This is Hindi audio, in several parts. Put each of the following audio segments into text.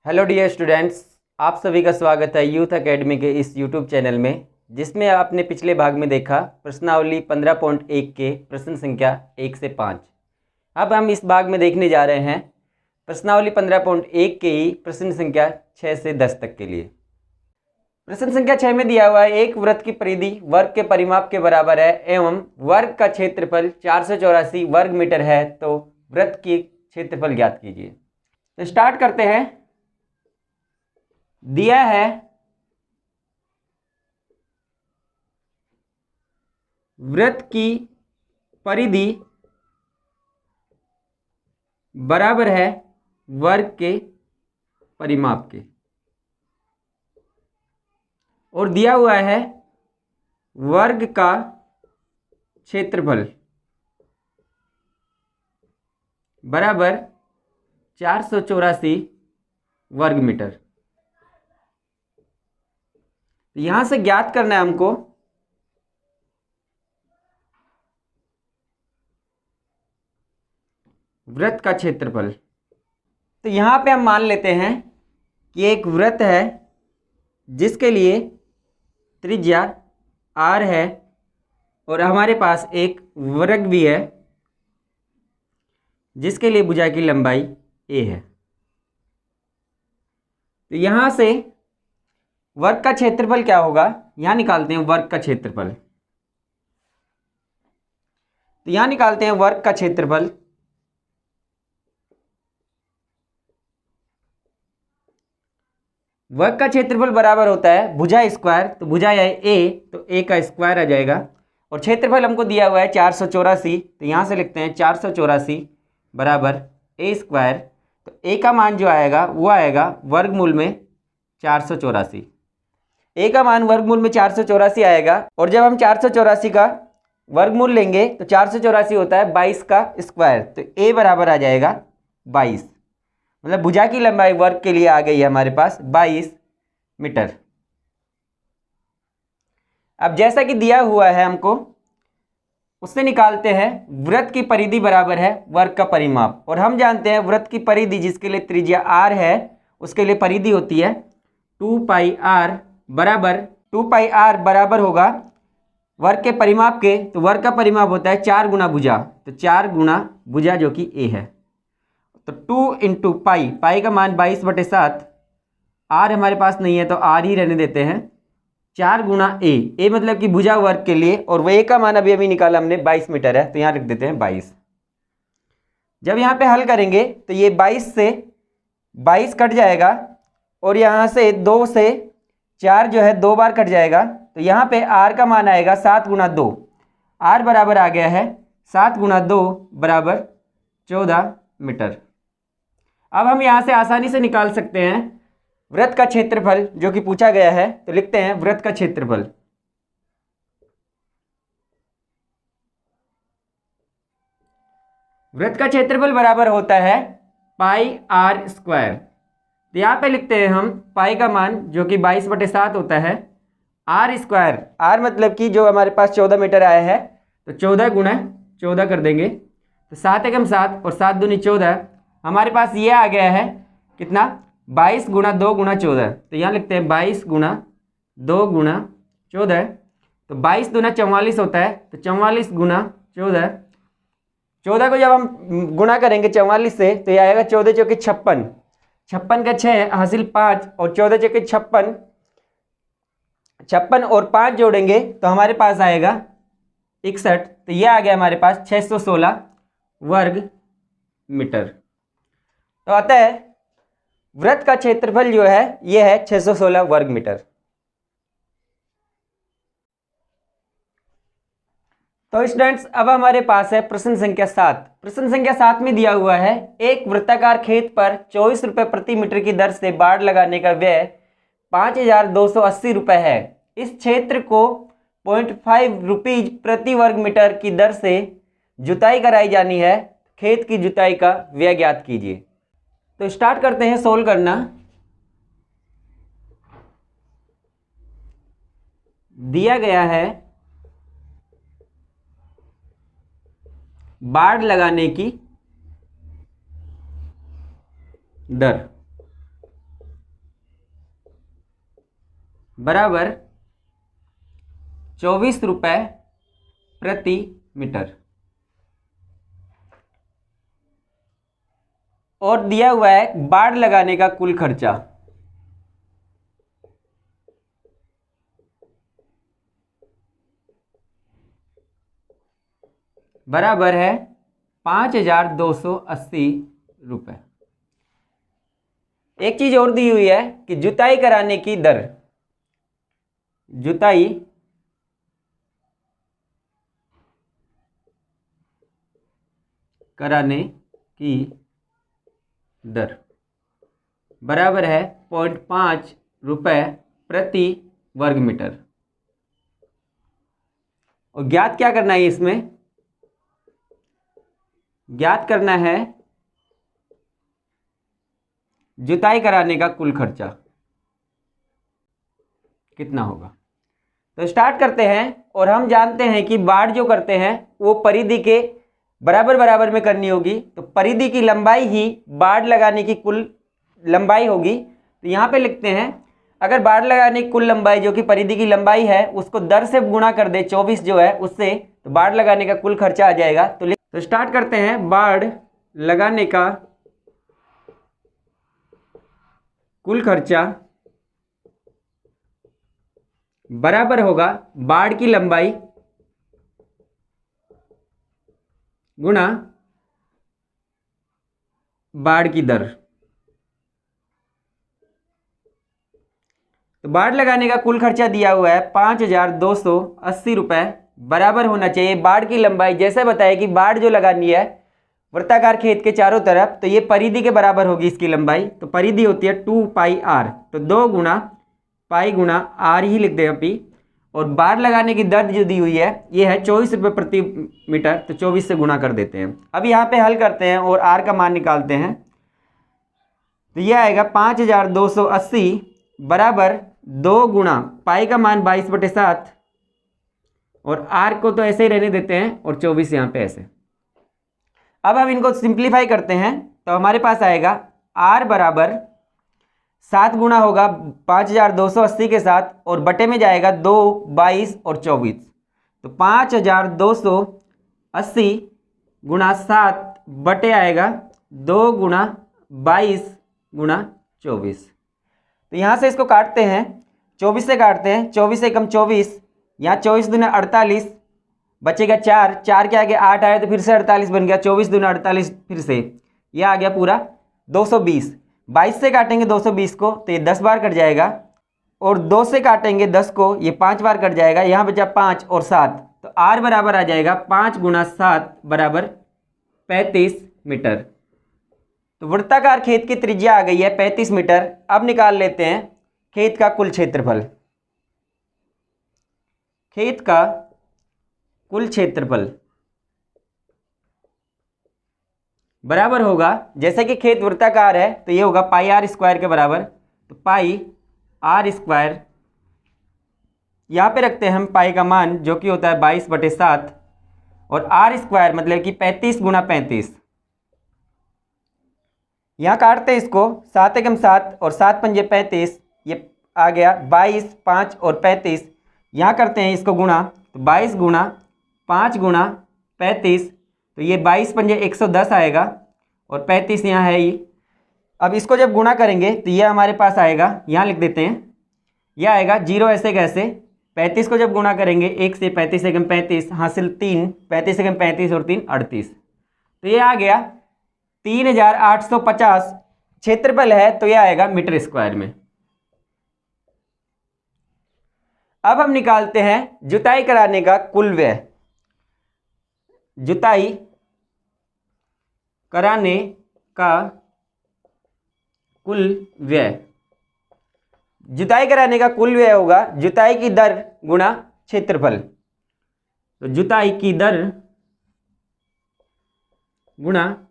हेलो डियर स्टूडेंट्स, आप सभी का स्वागत है यूथ एकेडमी के इस यूट्यूब चैनल में, जिसमें आपने पिछले भाग में देखा प्रश्नावली 15.1 के प्रश्न संख्या 1 से 5। अब हम इस भाग में देखने जा रहे हैं प्रश्नावली 15.1 के ही प्रश्न संख्या 6 से 10 तक के लिए। प्रश्न संख्या 6 में दिया हुआ है, एक वृत्त की परिधि वर्ग के परिमाप के बराबर है एवं वर्ग का क्षेत्रफल 484 वर्ग मीटर है, तो वृत्त की क्षेत्रफल ज्ञात कीजिए। तो स्टार्ट करते हैं। दिया है वृत्त की परिधि बराबर है वर्ग के परिमाप के, और दिया हुआ है वर्ग का क्षेत्रफल बराबर 484 वर्ग मीटर। यहां से ज्ञात करना है हमको वृत्त का क्षेत्रफल। तो यहां पे हम मान लेते हैं कि एक वृत्त है जिसके लिए त्रिज्या r है और हमारे पास एक वर्ग भी है जिसके लिए भुजा की लंबाई a है। तो यहां से वर्ग का क्षेत्रफल क्या होगा, यहां निकालते हैं वर्ग का क्षेत्रफल। तो यहां निकालते हैं वर्ग का क्षेत्रफल। वर्ग का क्षेत्रफल बराबर होता है भुजा स्क्वायर, तो भुजा है a, तो a का स्क्वायर आ जाएगा, और क्षेत्रफल हमको दिया हुआ है 484, तो यहां से लिखते हैं 484 बराबर a स्क्वायर। तो a का मान जो आएगा वो आएगा वर्गमूल में 484। a का मान वर्गमूल में 484 आएगा, और जब हम 484 का वर्गमूल लेंगे तो 484 होता है 22 का स्क्वायर, तो a बराबर आ जाएगा 22। मतलब भुजा की लंबाई वर्ग के लिए आ गई है हमारे पास 22 मीटर। अब जैसा कि दिया हुआ है हमको, उससे निकालते हैं वृत्त की परिधि बराबर है वर्ग का परिमाप, और हम जानते हैं वृत्त की परिधि जिसके लिए त्रिज्या r है उसके लिए परिधि होती है 2 पाई r बराबर 2 पाई r बराबर होगा वर्ग के परिमाप के, तो वर्ग का परिमाप होता है 4 गुना भुजा, तो 4 गुना भुजा जो कि a है। तो 2 इंटू पाई, पाई का मान 22/7, r हमारे पास नहीं है तो r ही रहने देते हैं, 4 गुना a मतलब कि भुजा वर्ग के लिए, और वो a का मान अभी निकाला हमने 22 मीटर है, तो यहाँ लिख देते हैं 22। जब यहाँ पे हल करेंगे तो ये 22 से 22 कट जाएगा, और यहाँ से 2 से 4 जो है 2 बार कट जाएगा, तो यहाँ पे r का मान आएगा 7 गुना 2, r बराबर आ गया है 7 गुना 2 बराबर 14 मीटर। अब हम यहाँ से आसानी से निकाल सकते हैं वृत्त का क्षेत्रफल जो कि पूछा गया है, तो लिखते हैं वृत्त का क्षेत्रफल। वृत्त का क्षेत्रफल बराबर होता है पाई r स्क्वायर। तो यहाँ पे लिखते हैं हम पाई का मान जो कि 22/7 होता है, r स्क्वायर, r मतलब कि जो हमारे पास 14 मीटर आया है, तो 14 गुना 14 कर देंगे, तो 7 एकम 7 और 7 दूनी 14, हमारे पास ये आ गया है कितना 22 गुना 2 गुना 14, तो यहाँ लिखते हैं 22 गुना 2 गुना 14, तो 22 दूना 44 होता है, तो 44 गुना 14, 14 को जब हम गुणा करेंगे 44 से तो ये आएगा 14 चौके 56, 56 का 6 हासिल 5, और 14 चौके 56, 56 और 5 जोड़ेंगे तो हमारे पास आएगा 61, तो ये आ गया हमारे पास 616 वर्ग मीटर। तो अतः वृत्त का क्षेत्रफल जो है यह है 616 वर्ग मीटर। तो स्टूडेंट्स, अब हमारे पास है प्रश्न संख्या 7। प्रश्न संख्या 7 में दिया हुआ है, एक वृत्ताकार खेत पर 24 रुपए प्रति मीटर की दर से बाड़ लगाने का व्यय 5280 रुपए है। इस क्षेत्र को 0.5 रुपीज प्रति वर्ग मीटर की दर से जुताई कराई जानी है, खेत की जुताई का व्यय ज्ञात कीजिए। तो स्टार्ट करते हैं सोल्व करना। दिया गया है बाड़ लगाने की दर, बराबर 24 रुपये प्रति मीटर। और दिया हुआ है बाड़ लगाने का कुल खर्चा, बराबर है 5,280 रुपये। एक चीज और दी हुई है कि जुताई कराने की दर, जुताई कराने की दर बराबर है 0.5 रुपये प्रति वर्ग मीटर। और ज्ञात क्या करना है, इसमें ज्ञात करना है जुताई कराने का कुल खर्चा कितना होगा। तो स्टार्ट करते हैं। और हम जानते हैं कि बाड़ जो करते हैं वो परिधि के बराबर बराबर में करनी होगी। तो परिधि की लंबाई ही बाड़ लगाने की कुल लंबाई होगी। तो यहाँ पे लिखते हैं, अगर बाड़ लगाने की कुल लंबाई जो कि परिधि की लंबाई है उसको दर से गुणा कर दे 24 जो है उससे, तो बाड़ लगाने का कुल खर्चा आ जाएगा। तो स्टार्ट करते हैं। बाड़ लगाने का कुल खर्चा बराबर होगा बाड़ की लंबाई गुणा बाड़ की दर। तो बाड़ लगाने का कुल खर्चा दिया हुआ है 5,280 रुपये, बराबर होना चाहिए बाड़ की लंबाई। जैसे बताया कि बाड़ जो लगानी है वृत्ताकार खेत के चारों तरफ, तो ये परिधि के बराबर होगी इसकी लंबाई। तो परिधि होती है 2πr, तो 2 गुणा पाई गुणा आर ही लिख दें अभी। और बाड़ लगाने की दर जो दी हुई है ये है 24 रुपये प्रति मीटर, तो 24 से गुणा कर देते हैं। अब यहाँ पे हल करते हैं और आर का मान निकालते हैं। तो ये आएगा 5,280 बराबर 2 गुणा पाई का मान 22/7 और आर को तो ऐसे ही रहने देते हैं और 24 यहाँ पे ऐसे। अब हम इनको सिंप्लीफाई करते हैं तो हमारे पास आएगा आर बराबर 7 गुणा होगा 5,280 के साथ और बटे में जाएगा 2, 22 और 24। तो 5,280 गुणा 7 बटे आएगा 2 गुणा 22 गुणा 24। तो यहाँ से इसको काटते हैं, 24 से काटते हैं, 24 से कम 24, यहाँ 24 दूना 48 बचेगा 4, 4 के आगे 8 आया तो फिर से 48 बन गया, 24 दूना 48 फिर से ये आ गया पूरा 220। 22 से काटेंगे 220 को तो ये 10 बार कट जाएगा और 2 से काटेंगे 10 को ये 5 बार कट जाएगा, यहाँ बचा 5 और 7। तो आर बराबर आ जाएगा 5 गुणा 7 बराबर 35 मीटर। तो वृत्ताकार खेत की त्रिज्या आ गई है 35 मीटर। अब निकाल लेते हैं खेत का कुल क्षेत्रफल। खेत का कुल क्षेत्रफल बराबर होगा, जैसे कि खेत वृत्ताकार है तो ये होगा पाई आर स्क्वायर के बराबर। तो पाई आर स्क्वायर यहाँ पे रखते हैं हम पाई का मान जो कि होता है 22/7 और आर स्क्वायर मतलब कि 35 गुणा 35। यहाँ काटते हैं इसको, 7 एकम 7 और 7 पंजे 35, ये आ गया 22, 5 और 35। यहाँ करते हैं इसको गुणा, तो 22 गुणा 5 गुणा 35, तो ये 22 पंजे 110 आएगा और 35 यहाँ है ही। अब इसको जब गुणा करेंगे तो ये हमारे पास आएगा, यहाँ लिख देते हैं, यह आएगा 0 ऐसे कैसे, 35 को जब गुणा करेंगे 1 से 35 एकम 35 हासिल 3, 35 एकम 35 और 3 38। तो ये आ गया 3,850 क्षेत्रफल है, तो यह आएगा मीटर स्क्वायर में। अब हम निकालते हैं जुताई कराने का कुल व्यय। जुताई कराने का कुल व्यय, जुताई कराने का कुल व्यय होगा जुताई की दर गुणा क्षेत्रफल। तो जुताई की दर गुणा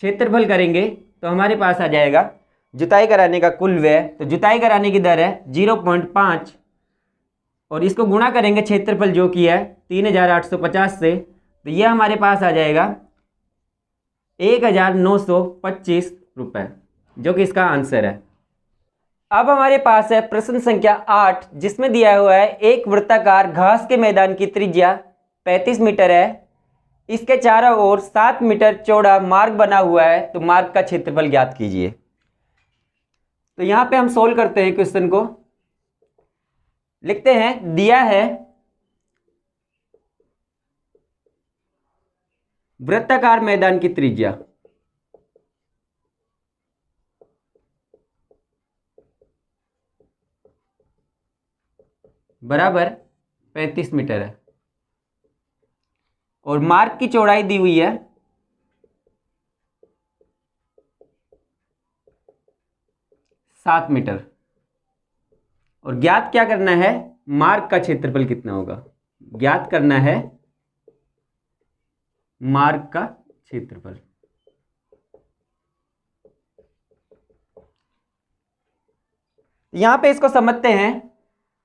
क्षेत्रफल करेंगे तो हमारे पास आ जाएगा जुताई कराने का कुल व्यय। तो जुताई कराने की दर है 0.5 और इसको गुणा करेंगे क्षेत्रफल जो कि है 3,850 से, तो यह हमारे पास आ जाएगा 1,925 रुपये, जो कि इसका आंसर है। अब हमारे पास है प्रश्न संख्या 8, जिसमें दिया हुआ है एक वृत्ताकार घास के मैदान की त्रिज्या 35 मीटर है, इसके चारों ओर 7 मीटर चौड़ा मार्ग बना हुआ है, तो मार्ग का क्षेत्रफल ज्ञात कीजिए। तो यहां पे हम सोल्व करते हैं क्वेश्चन को। लिखते हैं दिया है वृत्ताकार मैदान की त्रिज्या बराबर 35 मीटर है और मार्ग की चौड़ाई दी हुई है 7 मीटर और ज्ञात क्या करना है, मार्ग का क्षेत्रफल कितना होगा, ज्ञात करना है मार्ग का क्षेत्रफल। यहां पे इसको समझते हैं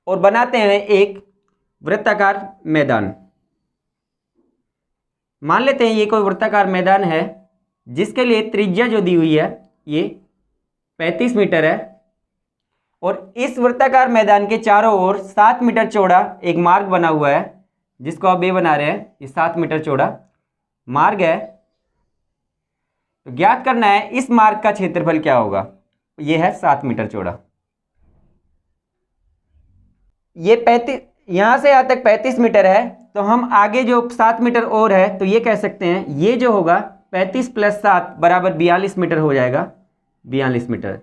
और बनाते हैं एक वृत्ताकार मैदान। मान लेते हैं ये कोई वृत्ताकार मैदान है जिसके लिए त्रिज्या जो दी हुई है ये 35 मीटर है और इस वृत्ताकार मैदान के चारों ओर 7 मीटर चौड़ा एक मार्ग बना हुआ है, जिसको आप ये बना रहे हैं, ये 7 मीटर चौड़ा मार्ग है। तो ज्ञात करना है इस मार्ग का क्षेत्रफल क्या होगा, ये है 7 मीटर चौड़ा। ये 35, यहां से यहां तक 35 मीटर है, तो हम आगे जो 7 मीटर और है तो ये कह सकते हैं ये जो होगा 35 + 7 बराबर 42 मीटर हो जाएगा, 42 मीटर।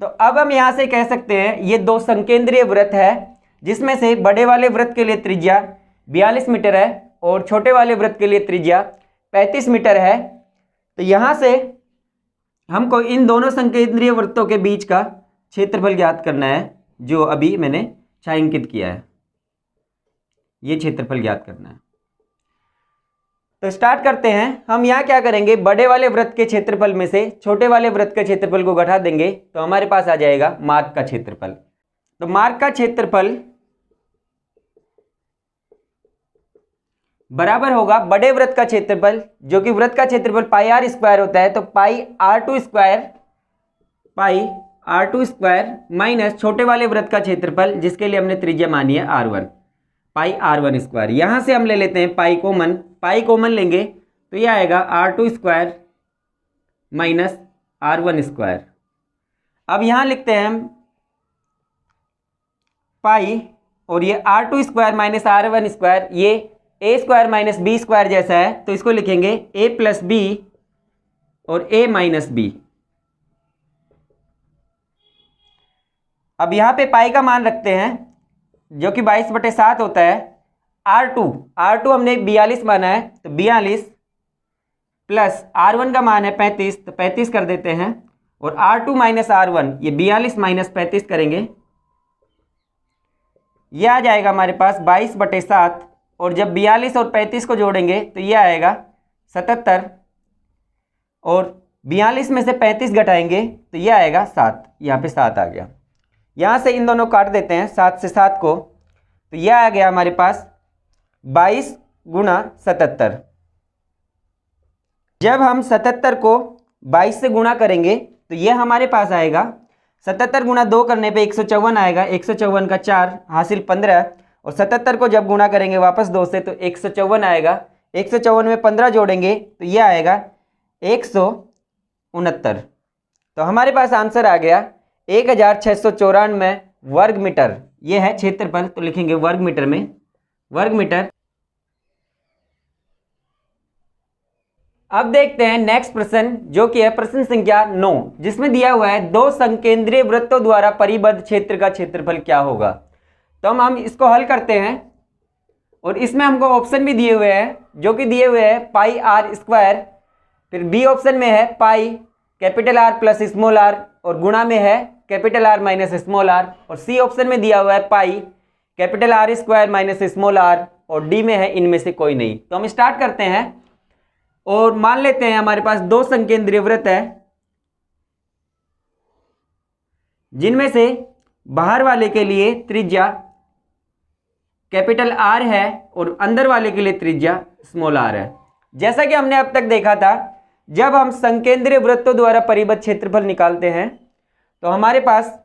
तो अब हम यहां से कह सकते हैं ये दो संकेंद्रीय वृत्त है, जिसमें से बड़े वाले वृत्त के लिए त्रिज्या 42 मीटर है और छोटे वाले वृत्त के लिए त्रिज्या 35 मीटर है। तो यहां से हमको इन दोनों संकेंद्रीय वृत्तों के बीच का क्षेत्रफल ज्ञात करना है, जो अभी मैंने छायांकित किया है, ये क्षेत्रफल ज्ञात करना है। तो स्टार्ट करते हैं। हम यहाँ क्या करेंगे, बड़े वाले वृत्त के क्षेत्रफल में से छोटे वाले वृत्त के क्षेत्रफल को घटा देंगे, तो हमारे पास आ जाएगा मार्ग का क्षेत्रफल। तो मार्ग का क्षेत्रफल बराबर होगा बड़े वृत्त का क्षेत्रफल, जो कि वृत्त का क्षेत्रफल πr² होता है, तो πr² माइनस छोटे वाले वृत्त का क्षेत्रफल, जिसके लिए हमने त्रिज्या मानी है r1, πr1²। यहां से हम ले लेते हैं पाई कॉमन लेंगे तो यह आएगा r2² माइनस r1²। अब यहां लिखते हैं हम पाई और ये r2² माइनस r1², ये a² माइनस b² जैसा है, तो इसको लिखेंगे a + b और a - b। अब यहाँ पे पाई का मान रखते हैं जो कि 22/7 होता है। R2 हमने 42 माना है, तो 42 प्लस R1 का मान है 35, तो 35 कर देते हैं, और R2 माइनस R1, ये 42 माइनस 35 करेंगे, ये आ जाएगा हमारे पास 22/7, और जब 42 और 35 को जोड़ेंगे तो ये आएगा 77, और 42 में से 35 घटाएंगे तो ये आएगा 7, यहाँ पे 7 आ गया। यहाँ से इन दोनों काट देते हैं 7 से 7 को, तो यह आ गया हमारे पास 22 × 77। जब हम 77 को 22 से गुणा करेंगे तो यह हमारे पास आएगा 77 × 2 करने पे 154 आएगा, 154 का 4 हासिल 15, और 77 को जब गुणा करेंगे वापस 2 से तो 154 आएगा, 154 में 15 जोड़ेंगे तो यह आएगा 169। तो हमारे पास आंसर आ गया 1694 वर्ग मीटर। यह है क्षेत्रफल, तो लिखेंगे वर्ग मीटर में, वर्ग मीटर। अब देखते हैं नेक्स्ट प्रश्न, जो कि है प्रश्न संख्या 9, जिसमें दिया हुआ है दो संकेंद्रीय वृत्तों द्वारा परिबद्ध क्षेत्र का क्षेत्रफल क्या होगा। तो हम इसको हल करते हैं, और इसमें हमको ऑप्शन भी दिए हुए हैं, जो कि दिए हुए हैं πr², फिर बी ऑप्शन में है पाई R + r, और गुणा में है R माइनस r, और सी ऑप्शन में दिया हुआ है पाई R² माइनस r, और डी में है इनमें से कोई नहीं। तो हम स्टार्ट करते हैं और मान लेते हैं हमारे पास दो संकेंद्रीय वृत्त है, जिनमें से बाहर वाले के लिए त्रिज्या R है और अंदर वाले के लिए त्रिज्या r है। जैसा कि हमने अब तक देखा था, जब हम संकेंद्रीय वृत्तों द्वारा परिबद्ध क्षेत्रफल निकालते हैं तो हमारे पास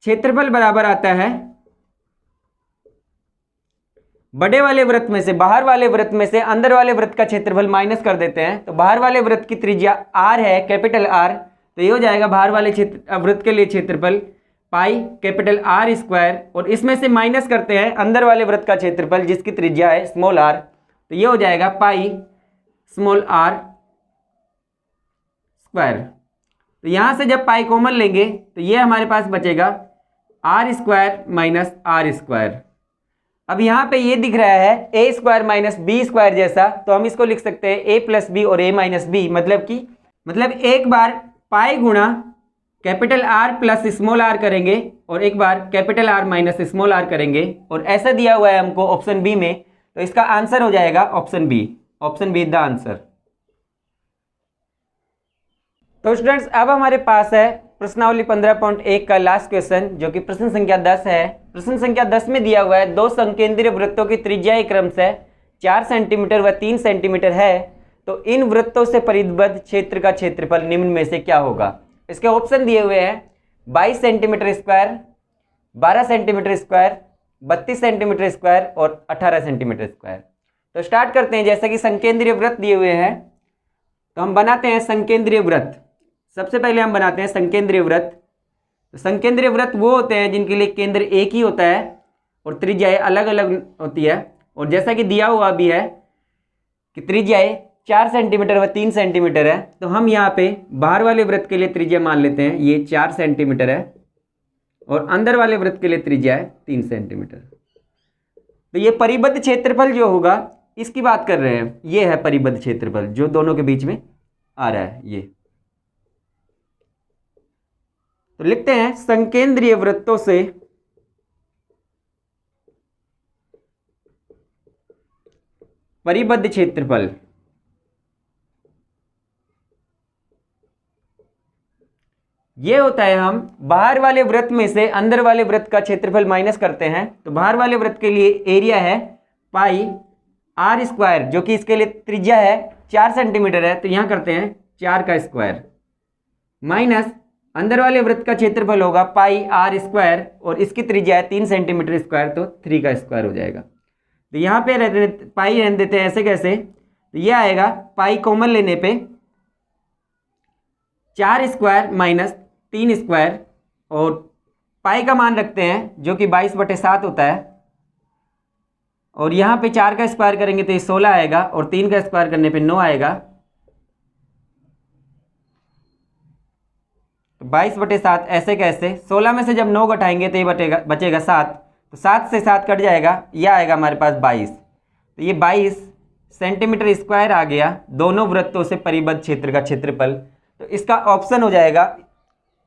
क्षेत्रफल बराबर आता है बड़े वाले वृत्त में से, बाहर वाले वृत्त में से अंदर वाले वृत्त का क्षेत्रफल माइनस कर देते हैं। तो बाहर वाले वृत्त की त्रिज्या r है, कैपिटल R, तो ये हो जाएगा बाहर वाले वृत्त के लिए क्षेत्रफल पाई कैपिटल R स्क्वायर, और इसमें से माइनस करते हैं अंदर वाले वृत्त का क्षेत्रफल जिसकी त्रिज्या है स्मॉल r, तो ये हो जाएगा पाई स्मॉल r स्क्वायर। तो यहाँ से जब पाई कॉमन लेंगे तो ये हमारे पास बचेगा r square minus r square. अब यहाँ पे ये दिख रहा है a square minus B square जैसा, तो हम इसको लिख सकते हैं a प्लस बी और a माइनस बी, मतलब एक बार पाई गुणा capital R plus small r करेंगे और एक बार capital R minus small r करेंगे, और ऐसा दिया हुआ है हमको ऑप्शन बी में, तो इसका आंसर हो जाएगा option B is the answer. तो स्टूडेंट्स अब हमारे पास है प्रश्नावली 15.1 का लास्ट क्वेश्चन, जो कि प्रश्न संख्या 10 है। प्रश्न संख्या 10 में दिया हुआ है दो संकेंद्रीय वृत्तों की त्रिज्याएं क्रमशः 4 सेंटीमीटर व 3 सेंटीमीटर है, तो इन वृत्तों से परिबद्ध क्षेत्र का क्षेत्रफल निम्न में से क्या होगा। इसके ऑप्शन दिए हुए हैं 22 centimetre square, 12 centimetre square, 32 centimetre square और 18 सेंटीमीटर स्क्वायर। तो स्टार्ट करते हैं। जैसा कि संकेंद्रीय वृत्त दिए हुए हैं तो हम बनाते हैं संकेंद्रीय वृत्त। सबसे पहले हम बनाते हैं संकेंद्रीय वृत्त। तो संकेंद्रीय वृत्त वो होते हैं जिनके लिए केंद्र एक ही होता है और त्रिज्याएं अलग अलग होती है, और जैसा कि दिया हुआ भी है कि त्रिज्याएं 4 सेंटीमीटर व 3 सेंटीमीटर है, तो हम यहाँ पे बाहर वाले वृत्त के लिए त्रिज्या मान लेते हैं ये 4 सेंटीमीटर है और अंदर वाले वृत्त के लिए त्रिज्या है 3 सेंटीमीटर। तो ये परिबद्ध क्षेत्रफल जो होगा इसकी बात कर रहे हैं, ये है परिबद्ध क्षेत्रफल जो दोनों के बीच में आ रहा है ये। तो लिखते हैं संकेंद्रीय वृत्तों से परिबद्ध क्षेत्रफल। ये होता है हम बाहर वाले वृत्त में से अंदर वाले वृत्त का क्षेत्रफल माइनस करते हैं। तो बाहर वाले वृत्त के लिए एरिया है पाई r स्क्वायर, जो कि इसके लिए त्रिज्या है 4 सेंटीमीटर है, तो यहां करते हैं 4 का स्क्वायर, माइनस अंदर वाले वृत्त का क्षेत्रफल होगा पाई r स्क्वायर और इसकी त्रिज्या है 3 सेंटीमीटर स्क्वायर, तो 3 का स्क्वायर हो जाएगा। तो यहाँ पे पाई रहने देते हैं, ऐसे कैसे, तो ये आएगा पाई कॉमन लेने पे 4 स्क्वायर माइनस 3 स्क्वायर, और पाई का मान रखते हैं जो कि 22/7 होता है, और यहाँ पे 4 का स्क्वायर करेंगे तो ये 16 आएगा और 3 का स्क्वायर करने पे 9 आएगा। तो 22/7 ऐसे कैसे, 16 में से जब 9 घटाएंगे तो ये बचेगा 7, तो 7 से 7 कट जाएगा, यह आएगा हमारे पास 22। तो ये 22 सेंटीमीटर स्क्वायर आ गया दोनों वृत्तों से परिबद्ध क्षेत्र का क्षेत्रफल। तो इसका ऑप्शन हो जाएगा,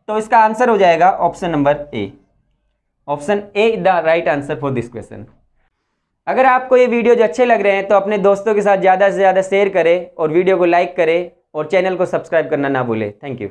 तो इसका आंसर हो जाएगा option number A. Option A is the right answer for this question. अगर आपको ये वीडियोज अच्छे लग रहे हैं तो अपने दोस्तों के साथ ज़्यादा से ज़्यादा शेयर करें और वीडियो को लाइक करें और चैनल को सब्सक्राइब करना ना भूलें। Thank you.